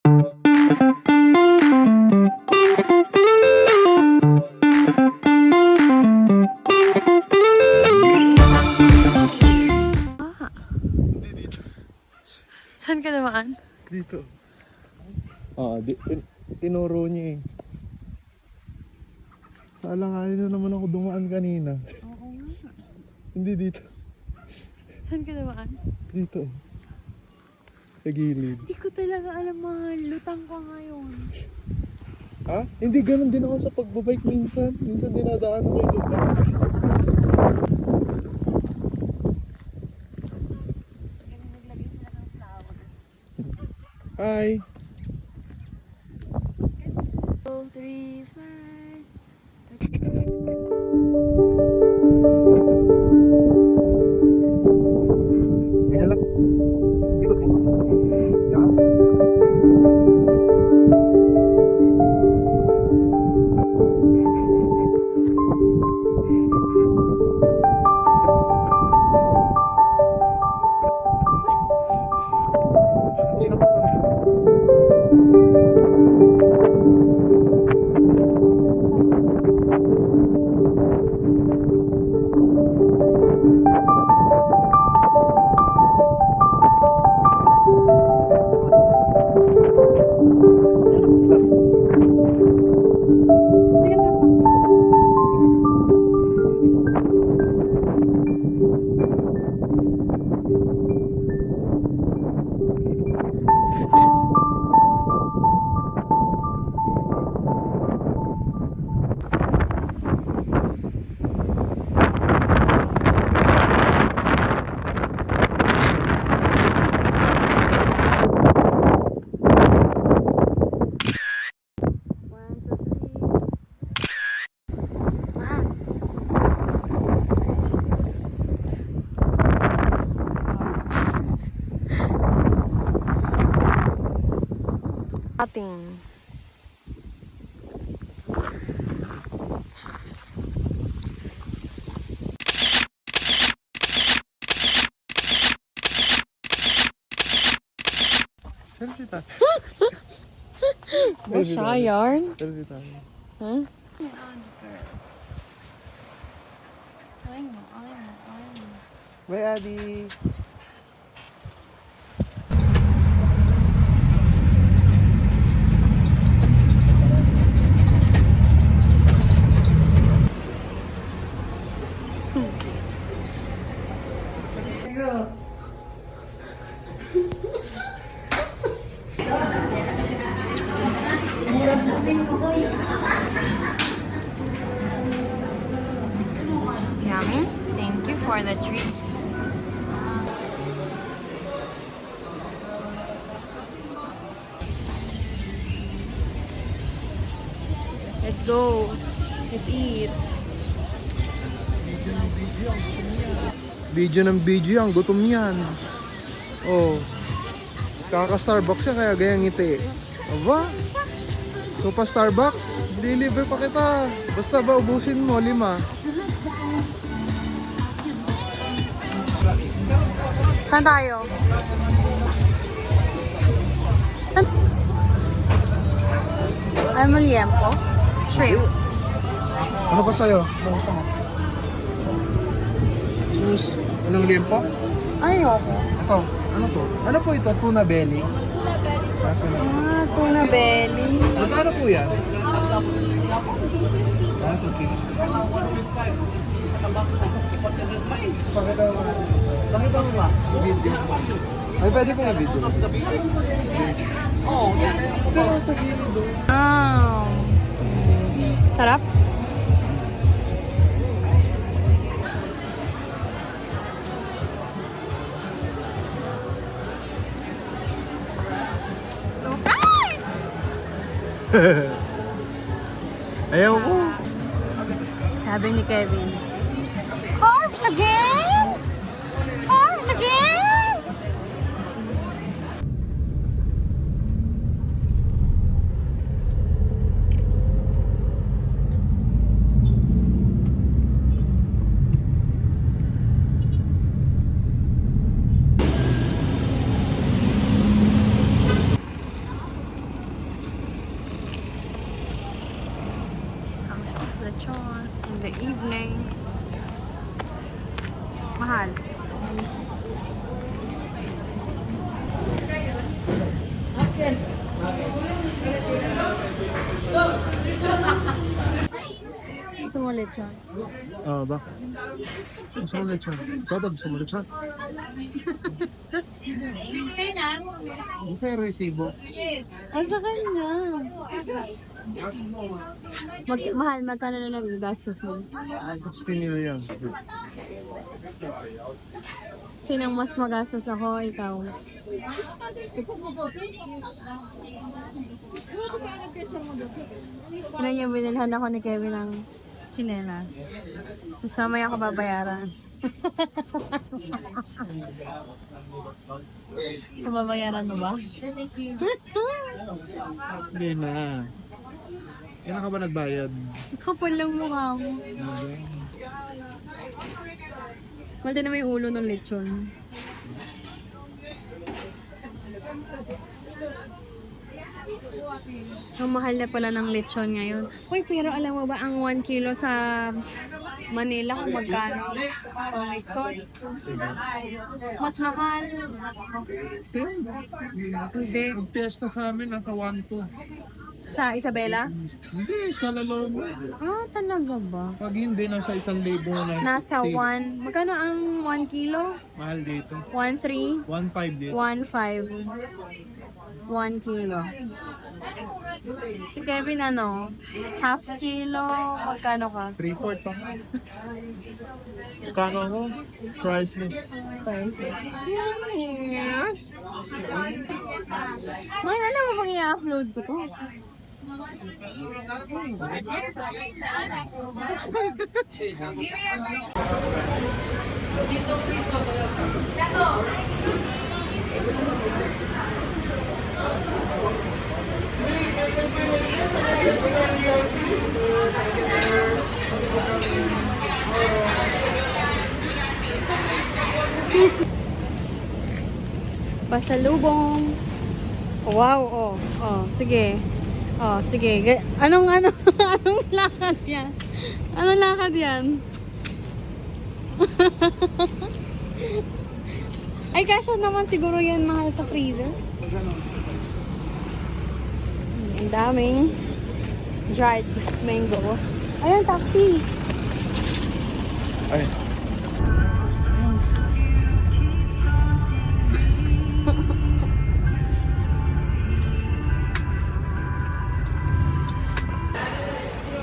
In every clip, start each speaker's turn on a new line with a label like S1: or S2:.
S1: Saan ka naman?
S2: Dito. Tinuro niya eh. Saalanganin na naman ako dumaan kanina.
S1: Oo nga.
S2: Hindi dito.
S1: Saan ka naman?
S2: Dito. Sa gilid.
S1: Hindi ko talaga alam, mahal. Lutang ka ngayon.
S2: Ha? Hindi, ganun din ako sa pagbabike minsan. Minsan dinadaan ako yung lutang. Hi!
S1: 2, 3, smile.
S2: Hello. Ikot mo. Yan. Sino?
S1: Ating.
S2: Selfie tayo.
S1: Ba siya, yarn?
S2: Selfie tayo.
S1: Ha?
S2: Bye, Adi.
S1: Yummy. Thank you for the treat. Let's go. Let's eat.
S2: Video ng video, ang gutom yan. Oh. Kaka-Starbucks siya kaya gayang ngiti. Aba? So pa Starbucks, deliver pa kita. Basta ba ubusin mo, 5.
S1: Saan tayo? Saan? Ay, mo liempo? Shrimp.
S2: Ano pa sa'yo? Ano gusto mo? Sus, anong liempo?
S1: Ayoko.
S2: Ito, ano to? Ano po ito? Tuna belly?
S1: Ah, tuna belly.
S2: Magkano po yan? Ah, 250. Pakita mo ba? Video. Ay, pwede po na-video. Oo. Pero sa gilid doon.
S1: Ah. Sarap? No fries!
S2: Ayaw ko.
S1: Sabi ni Kevin, carbs again? Carbs again? in the evening. Mahal. Gusto mo lechon?
S2: Bakit? Gusto mo lechon? Ikaw ba gusto mo lechon? Gusto yung resibo.
S1: Ay, sa kanya. Mahal, magkano na nagagastos mo?
S2: 16 nila yan.
S1: Sinang mas magastos ako, ikaw? Kailan yung binilhan ako ni Kevin ng chinelas. Tapos mamaya ka babayaran. Kababayaran mo ba?
S2: Hindi na. Kailan ka ba nagbayad?
S1: Kapal lang mukha mo. Malte na may ulo ng lechon. Ang mahal na pala ng lechon ngayon. Uy, pero alam mo ba ang 1 kilo sa Manila kung magkano ang lechon? Mas mahal. Hindi.
S2: Mag-testa sa amin, nasa 1-2.
S1: Sa Isabela?
S2: Hindi, sa Lalobo.
S1: Ah, talaga ba?
S2: Pag hindi, nasa 1,000 na.
S1: Nasa 1. Magkano ang 1 kilo?
S2: Mahal dito.
S1: 1.3?
S2: 1,500 dito.
S1: 1.5. 1 kilo. Si Kevin ano? Half kilo? Magkano ka?
S2: 3/4 pa. Kano ako? Priceless. Yes!
S1: Ngayon alam mo bang i-upload ko to? Pasalubong. Wow, oh. Oh, sige. Oh, sige. Anong anong lakad yan? Anong lakad yan? Ay, kasya naman siguro yan mahal sa freezer. Ang daming dried mango. Ayan, taxi.
S2: Ay.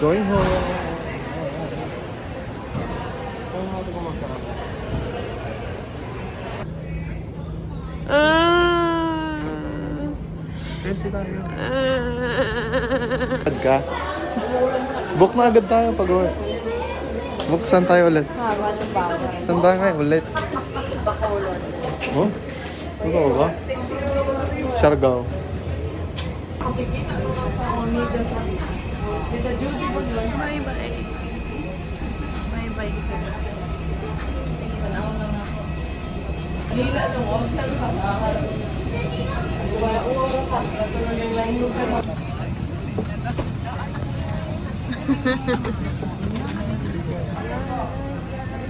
S2: Going home. Agad ka? Book na agad tayo pag uwi. Book, saan tayo ulit?
S1: Haba ng bagay.
S2: Saan tayo ngayon ulit? Oh? Ano ba? Siargao.
S1: Bye-bye. Bye-bye.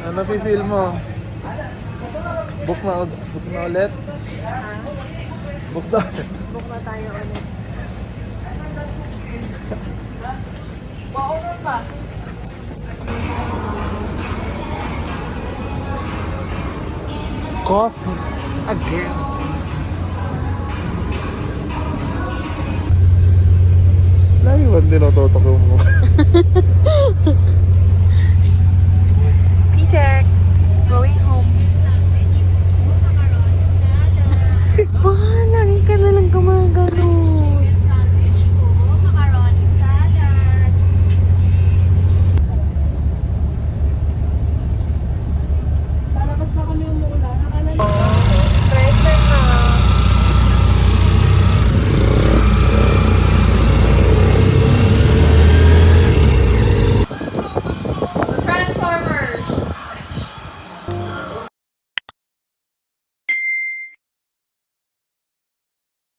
S2: Ano feel mo? Book na ulit? Book na ulit.
S1: Book na tayo ulit.
S2: Coffee again. Lagi ba din natutok mo?